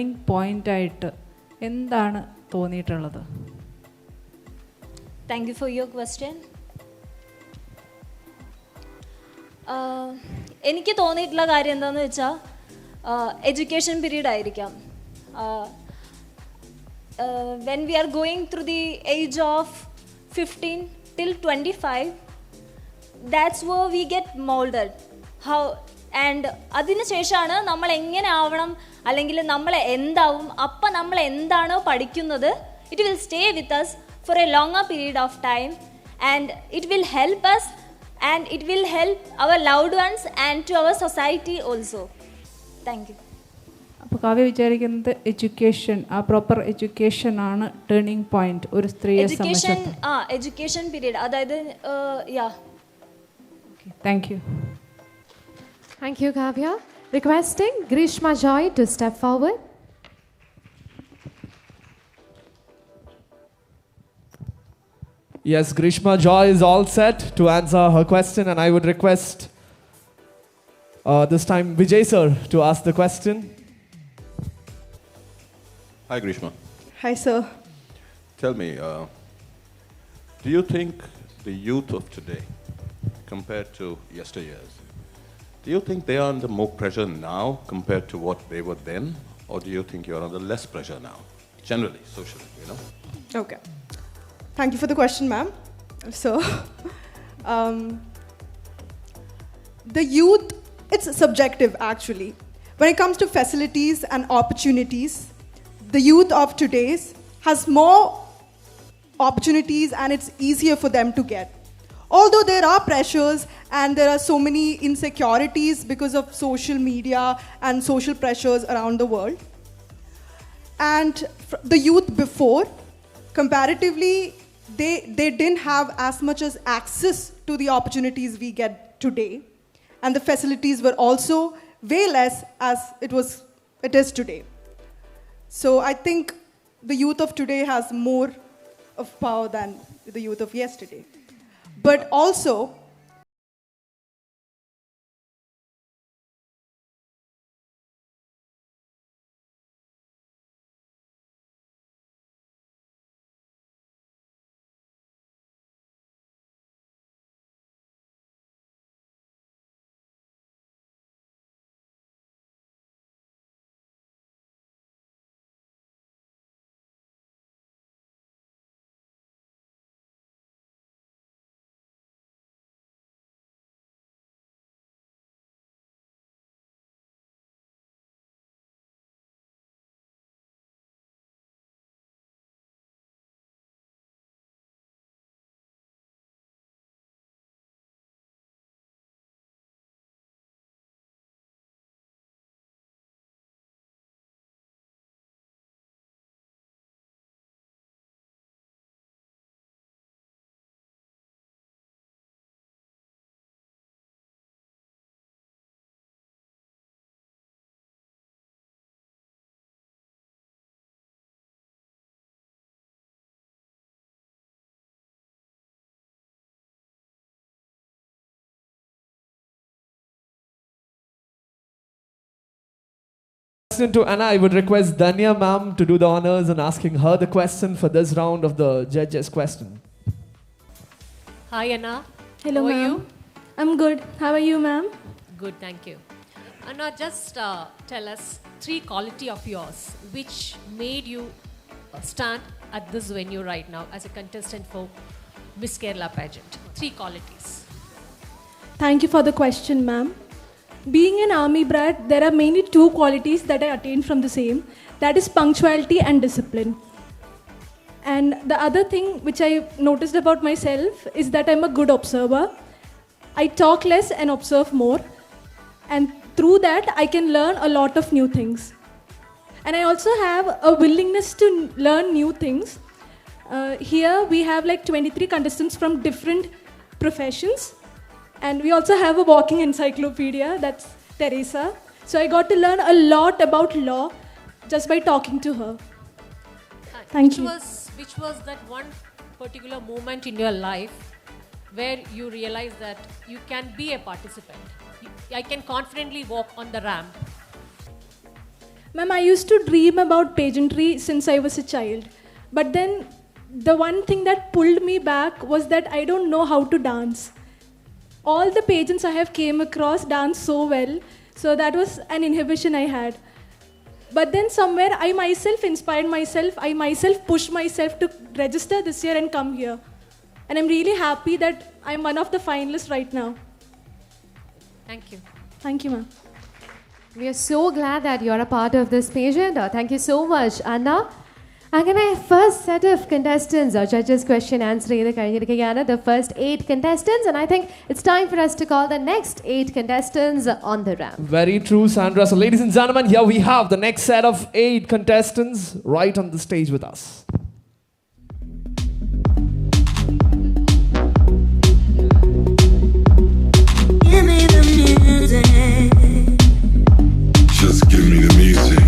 Turning പോയിൻ്റായിട്ട് എന്താണ് തോന്നിയിട്ടുള്ളത്? Thank you for your question. എനിക്ക് തോന്നിയിട്ടുള്ള കാര്യം എന്താണെന്ന് വെച്ചാൽ എഡ്യൂക്കേഷൻ പീരീഡ് ആയിരിക്കാം. When we are going through the age of 15 till 25, that's where we get molded. And അതിന് ശേഷമാണ് നമ്മൾ എങ്ങനെ ആവണം അല്ലെങ്കിൽ നമ്മൾ എന്താവും. അപ്പം നമ്മൾ എന്താണോ പഠിക്കുന്നത്, it will stay with us for a longer period of time, and it will help us, and it will help our loved ones and to our society also. Thank you. അപ്പോൾ കാവ്യ വിചാരിക്കുന്നത് എഡ്യൂക്കേഷൻ, ആ proper education ആണ് turning point ഒരു സ്ത്രീയെ സംബന്ധിച്ച്. Education period, അതായത് yeah. Thank you. Thank you, Kavya. Requesting Grishma Joy to step forward. Yes, Grishma Joy is all set to answer her question, and I would request this time Vijay sir to ask the question. Hi, Grishma. Hi, sir. Tell me, do you think the youth of today, compared to yesteryears, do you think they are under more pressure now compared to what they were then? Or do you think you're under less pressure now? Generally, socially, you know? Okay. Thank you for the question, ma'am. So, the youth, it's subjective actually. When it comes to facilities and opportunities, the youth of today's has more opportunities and it's easier for them to get. Although there are pressures and there are so many insecurities because of social media and social pressures around the world. And the youth before, comparatively, they didn't have as much as access to the opportunities we get today. And the facilities were also way less as it is today. So I think the youth of today has more of power than the youth of yesterday. But also, To Anna, I would request Danya ma'am to do the honors and asking her the question for this round of the judges' question. Hi Anna. Hello, How are ma'am. you? I'm good. How are you, ma'am? Good, thank you. Anna, just tell us 3 quality of yours which made you stand at this venue right now as a contestant for Miss Kerala pageant. 3 qualities. Thank you for the question, ma'am. Being an army brat, there are mainly 2 qualities that I attained from the same. That is punctuality and discipline. And the other thing which I noticed about myself is that I'm a good observer. I talk less and observe more. And through that, I can learn a lot of new things. And I also have a willingness to learn new things. Here we have like 23 contestants from different professions. And we also have a walking encyclopedia, that's Teresa. So I got to learn a lot about law just by talking to her. Thank you. Which was that one particular moment in your life where you realized that you can be a participant? I can confidently walk on the ramp. Ma'am, I used to dream about pageantry since I was a child. But then the one thing that pulled me back was that I don't know how to dance. All the pageants I have came across dance so well, so that was an inhibition I had. But then somewhere I myself inspired myself, I myself pushed myself to register this year and come here. And I'm really happy that I'm one of the finalists right now. Thank you. Thank you, ma'am. We are so glad that you're a part of this pageant. Thank you so much, Anna. അങ്ങനെ first set of contestants, judges question answer ചെയ്ത് കഴിഞ്ഞിരിക്കുകയാണ്. The first 8 contestants, and I think it's time for us to call the next 8 contestants on the ramp. Very true, Sandra. So, ladies and gentlemen, here we have the next set of 8 contestants right on the stage with us. Give me the music. Just give me the music.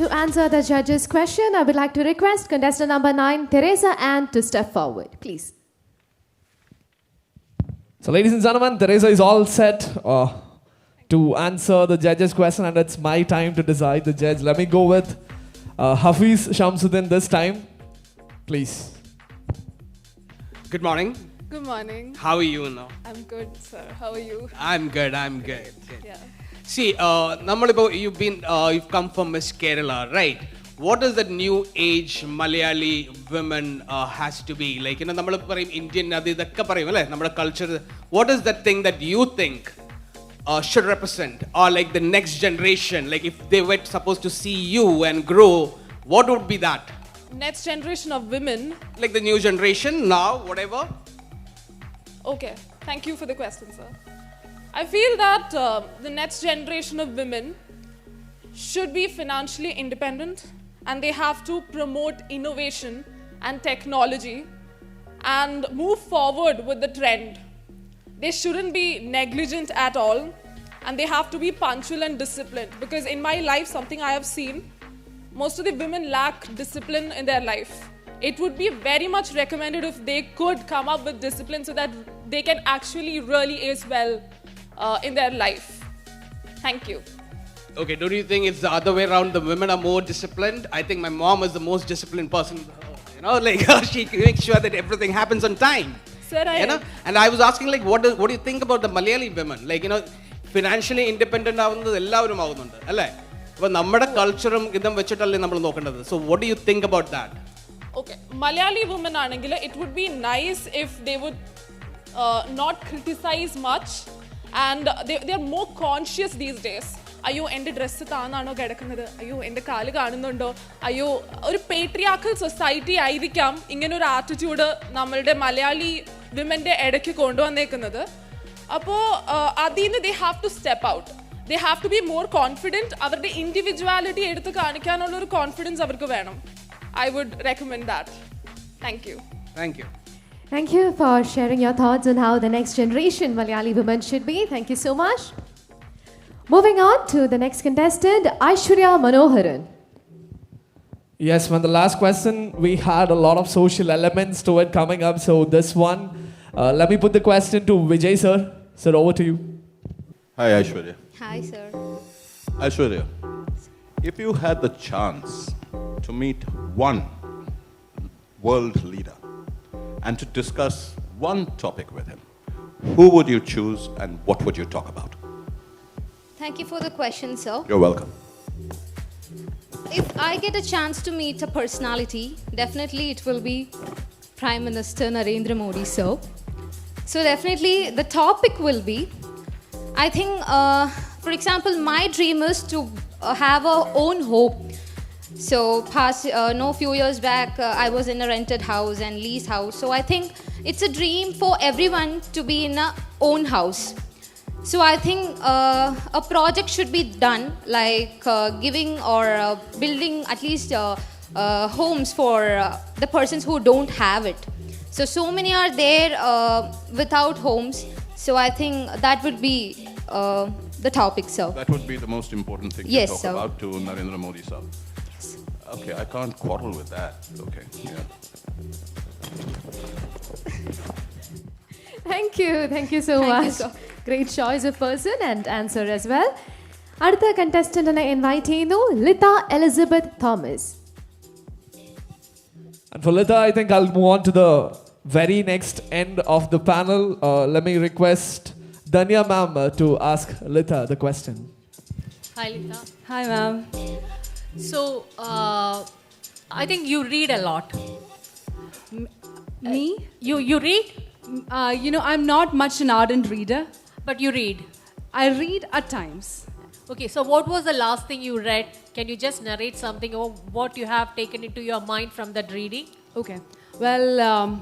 To answer the judges' question, I would like to request contestant number 9, Teresa Ann, to step forward, please. So, ladies and gentlemen, Teresa is all set to answer the judges' question, and it's my time to decide the judge. Let me go with Hafiz Shamsuddin this time, please. Good morning. Good morning. How are you now? I'm good, sir. How are you? I'm good. Yeah. See, you've come from Miss Kerala, right? What is that new age Malayali women has to be? Like, you know, nammal parayum Indian adidakka parayum alle nammada culture. What is that thing that you think should represent, or like the next generation, like if they were supposed to see you and grow, what would be that? Next generation of women. Like the new generation now, whatever. Okay, thank you for the question, sir. I feel that the next generation of women should be financially independent, and they have to promote innovation and technology and move forward with the trend. They shouldn't be negligent at all, and they have to be punctual and disciplined, because in my life, something I have seen, most of the women lack discipline in their life. It would be very much recommended if they could come up with discipline so that they can actually really ace well in their life. Thank you. Okay, don't you think it's the other way around? The women are more disciplined? I think my mom is the most disciplined person. You know, like she makes sure that everything happens on time. Sir, you know? And I was asking, like, what do you think about the Malayali women? Like, you know, financially independent ആവുന്നത് എല്ലാവരും ആവുന്നുണ്ട് അല്ലേ? അപ്പോൾ നമ്മുടെ കൾച്ചറും ഇതും വെച്ചിട്ടല്ലേ നമ്മൾ നോക്കേണ്ടത്. So what do you think about that? Okay, Malayali women ആണെങ്കിൽ it would be nice if they would not criticize much, and they are more conscious these days. അയ്യോ എൻ്റെ ഡ്രസ്സ് താന്നാണോ കിടക്കുന്നത്, അയ്യോ എൻ്റെ കാല് കാണുന്നുണ്ടോ, അയ്യോ ഒരു പേട്രിയാക്കൽ സൊസൈറ്റി ആയിരിക്കാം ഇങ്ങനെ ഒരു ആറ്റിറ്റ്യൂഡ് നമ്മളുടെ മലയാളി വിമൻ്റെ ഇടയ്ക്ക് കൊണ്ടുവന്നേക്കുന്നത്. അപ്പോൾ അതിൽ നിന്ന് they have to step out. They have to be more confident. അവരുടെ ഇൻഡിവിജ്വാലിറ്റി എടുത്ത് കാണിക്കാനുള്ള ഒരു കോൺഫിഡൻസ് അവർക്ക് വേണം. I would recommend that. Thank you. Thank you. Thank you for sharing your thoughts on how the next generation Malayali women should be. Thank you so much. Moving on to the next contestant, Aishwarya Manoharan. Yes, when the last question, we had a lot of social elements to it coming up. So this one, let me put the question to Vijay sir. Sir, over to you. Hi, Aishwarya. Hi, sir. Aishwarya, if you had the chance to meet one world leader and to discuss one topic with him, who would you choose and what would you talk about? Thank you for the question, sir. You're welcome. If I get a chance to meet a personality, definitely it will be Prime Minister Narendra Modi, sir. So definitely the topic will be, I think, for example, my dream is to have our own home. So few years back, I was in a rented house and lease house. So I think it's a dream for everyone to be in a own house. So I think a project should be done, like giving or building at least homes for the persons who don't have it. So many are there without homes. So I think that would be the topic, sir. That would be the most important thing Yes, to talk sir. about to Narendra Modi sir. Okay, I can't quarrel with that. Okay, yeah. Thank you so much. Great choice of person and answer as well. അടുത്ത കണ്ടസ്റ്റന്റിനെ invite ചെയ്യുന്നു Lita Elizabeth Thomas. And for Lita, I think I'll move on to the very next end of the panel. Let me request Danya ma'am to ask Lita the question. Hi, Lita. Hi, ma'am. So, I think you read a lot. Me? You read, I'm not much an ardent reader. but you read. I read at times. Okay, so what was the last thing you read? Can you just narrate something or what you have taken into your mind from that reading? Okay. Well,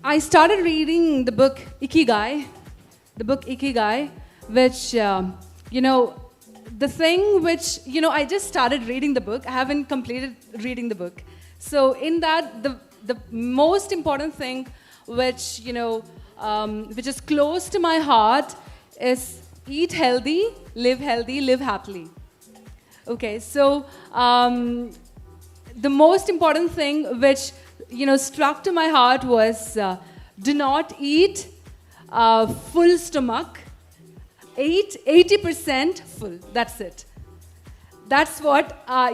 I started reading the book Ikigai, which, the thing which, I just started reading the book. I haven't completed reading the book. So in that, the most important thing which, which is close to my heart is eat healthy, live happily. Okay, so the most important thing which struck to my heart was do not eat full stomach. Eat 80% full. That's it. That's what I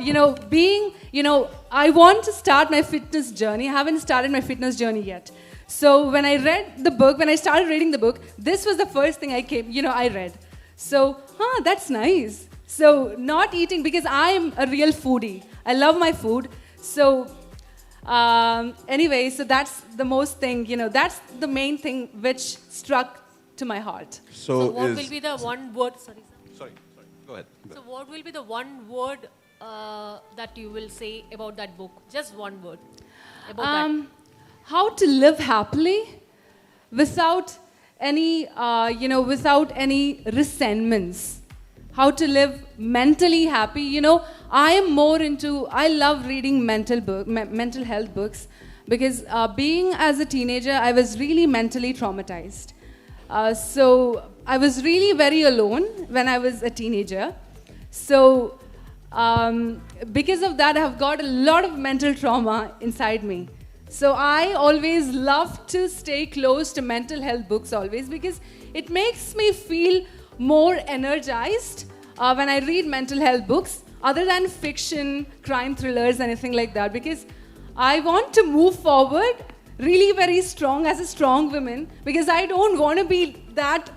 want to start my fitness journey. I haven't started my fitness journey yet. So when I started reading the book, this was the first thing I read. So, that's nice. So not eating, because I am a real foodie. I love my food. So anyway, so that's the most thing, that's the main thing which struck to my heart. So what will be the one word? Sorry. Go ahead. So what will be the one word that you will say about that book? Just one word about that. How to live happily without any resentments. How to live mentally happy. I love reading mental health books because being as a teenager, I was really mentally traumatized. So I was really very alone when I was a teenager. So because of that, I have got a lot of mental trauma inside me. So I always love to stay close to mental health books always, because it makes me feel more energized when I read mental health books other than fiction, crime thrillers, anything like that, because I want to move forward really very strong as a strong woman, because I don't want to be that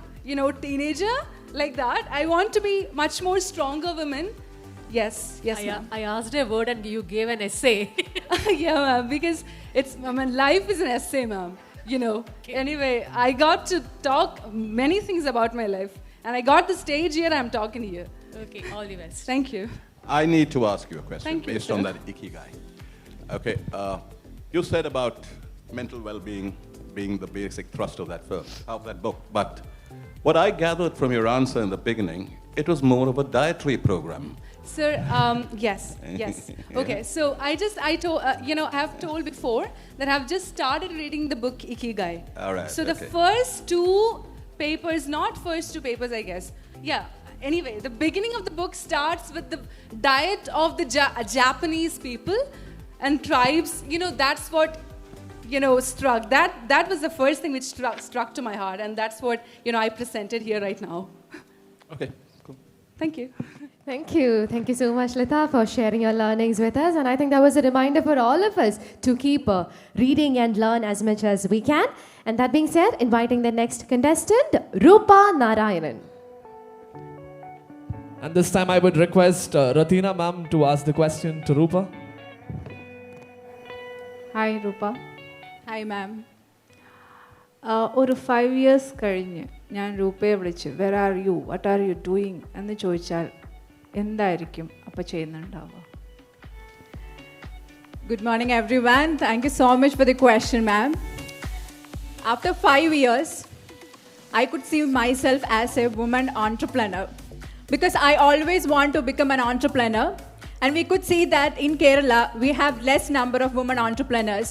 teenager like that. I want to be much more stronger woman. Yes, ma'am. I asked a word and you gave an essay. Yeah, ma'am, because life is an essay, ma'am. Okay. Anyway, I got to talk many things about my life, and I got the stage here. I'm talking here. Okay, all the best. Thank you. I need to ask you a question Thank you, based sir. on that Ikigai. Okay, you said about mental well-being being the basic thrust of that book, but what I gathered from your answer in the beginning, it was more of a dietary program. Sir, yes. Okay, so I have told before that I've just started reading the book Ikigai. All right. So the first two papers, I guess. Yeah. Anyway, the beginning of the book starts with the diet of the Japanese people and tribes. That's what struck. That was the first thing which struck to my heart, and that's what I presented here right now. Okay, cool. Thank you. Thank you so much, Lita, for sharing your learnings with us. And I think that was a reminder for all of us to keep reading and learn as much as we can. And that being said, inviting the next contestant, Rupa Narayanan. And this time I would request Ratina ma'am to ask the question to Rupa. Hi, Rupa. Hi, ma'am. ഒരു 5 years കഴിഞ്ഞ് ഞാൻ രൂപയെ വിളിച്ച് where are you, what are you doing എന്ന് ചോദിച്ചാൽ എന്തായിരിക്കും അപ്പോൾ ചെയ്യുന്നുണ്ടാവുക? Good morning, everyone. Thank you so much for the question, ma'am. After 5 years, I could see myself as a woman entrepreneur, because I always want to become an entrepreneur, And we could see that in Kerala, we have less number of women entrepreneurs.